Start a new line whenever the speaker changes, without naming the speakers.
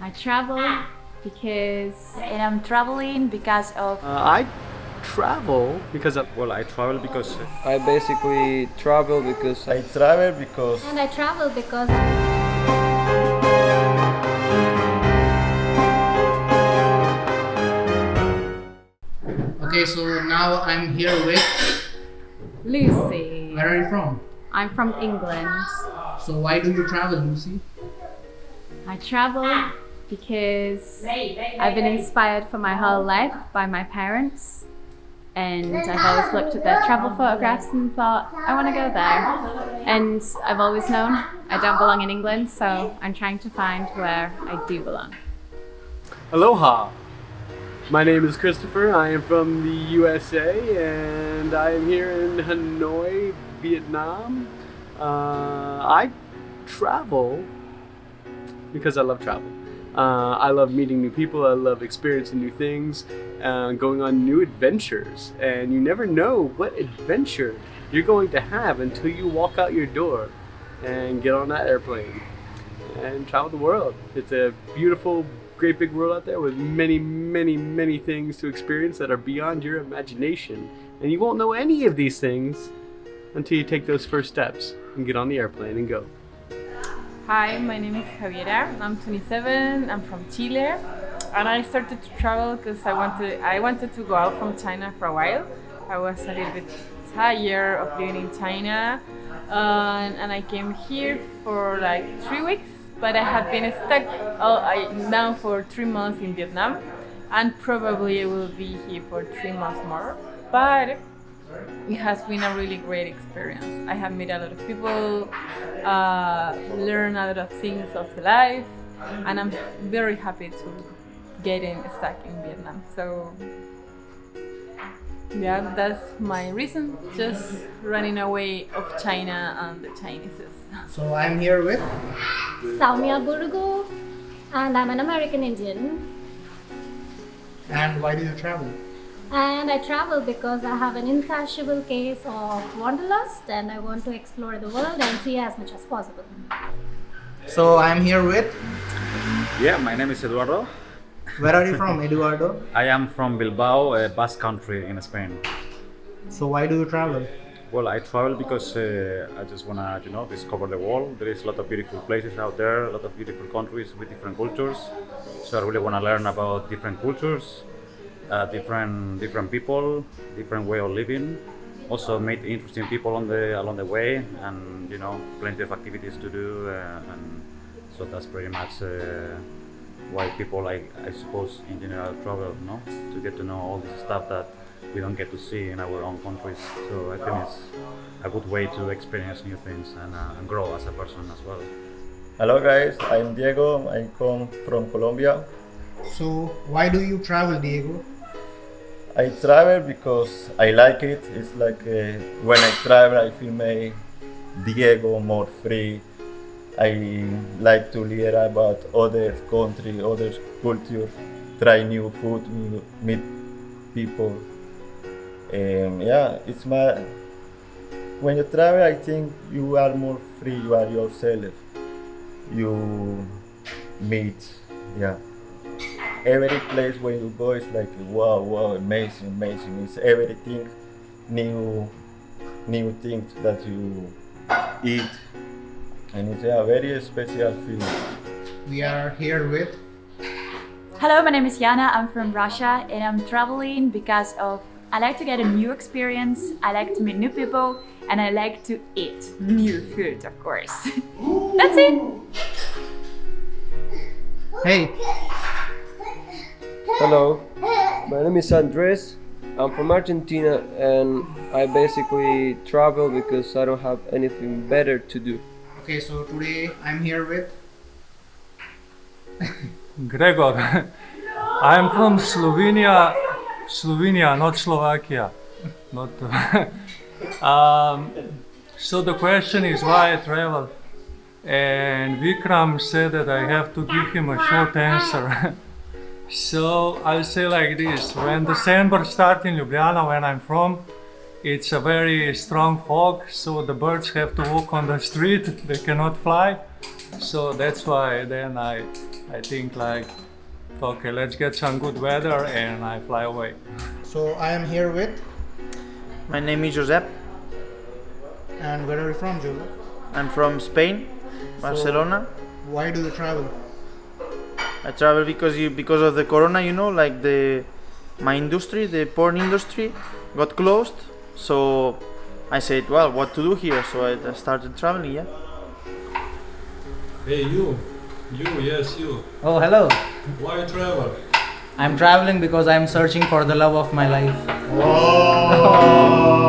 I travel because and I'm traveling because of
I travel because of,
Well, I travel because
I basically travel because
I travel because
And I travel because
Okay, so now I'm here with.
Lucy.
Where are you from?
I'm from England.
So why do you travel, Lucy?
I travel because I've been inspired for my whole life by my parents. And I've always looked at their travel photographs and thought, I want to go there. And I've always known I don't belong in England, so I'm trying to find where I do belong.
Aloha. My name is Christopher. I am from the USA and I am here in Hanoi, Vietnam. I travel because I love travel. I love meeting new people. I love experiencing new things, going on new adventures. And you never know what adventure you're going to have until you walk out your door and get on that airplane and travel the world. It's a beautiful, great big world out there with many, many, many things to experience that are beyond your imagination. And you won't know any of these things until you take those first steps and get on the airplane and go.
Hi, my name is Javiera. I'm 27. I'm from Chile, and I started to travel because I wanted to go out from China for a while. I was a little bit tired of living in China, and I came here for like 3 weeks. But I have been stuck now for 3 months in Vietnam, and probably I will be here for 3 months more. But it has been a really great experience. I have met a lot of people, learned a lot of things of the life, and I'm very happy to getting stuck in Vietnam. So yeah, that's my reason, just running away of China and the Chinese.
So I'm here with.
Saumya Burugu, and I'm an American Indian.
And why do you travel?
And I travel because I have an insatiable case of wanderlust and I want to explore the world and see as much as possible.
So I'm here with.
yeah, my name is Eduardo.
Where are you from, Eduardo?
I am from Bilbao, Basque Country in Spain.
So why do you travel?
Well, I travel because I just wanna, discover the world. There is a lot of beautiful places out there, a lot of beautiful countries with different cultures. So I really wanna learn about different cultures, different people, different way of living. Also meet interesting people along the way, and plenty of activities to do. And so that's pretty much why people, I suppose, in general travel, to get to know all this stuff that we don't get to see in our own countries. So I think it's a good way to experience new things and grow as a person as well.
Hello guys, I'm Diego. I come from Colombia.
So why do you travel, Diego?
I travel because I like it. It's like when I travel, I feel my Diego more free. I like to learn about other country, other culture, try new food, meet people. Yeah, it's my. When you travel, I think you are more free. You are yourself. You meet, yeah. Every place where you go is like wow, amazing. It's everything new things that you eat, and it's a very special feeling.
We are here with.
Hello, my name is Yana. I'm from Russia and I'm traveling because of I like to get a new experience, I like to meet new people, and I like to eat new food, of course. That's it!
Hey.
hello. My name is Andres. I'm from Argentina and I basically travel because I don't have anything better to do.
Okay, so today I'm here with.
Gregor. I'm from Slovenia, not Slovakia. Not. So the question is why I travel, and Vikram said that I have to give him a short answer. So I'll say like this: when December starts in Ljubljana, where I'm from, it's a very strong fog, so the birds have to walk on the street. They cannot fly. So that's why then I I think like, okay, let's get some good weather and I fly away.
So I am here with,
My name is Josep.
and where are you from, Joseph?
I'm from Spain, Barcelona.
Why do you travel?
I travel because of the corona, like my industry, the porn industry, got closed. So I said, well, what to do here? So I started traveling. Yeah.
Hey, yes, you.
Oh, hello.
Why travel?
I'm traveling because I'm searching for the love of my life.
Oh.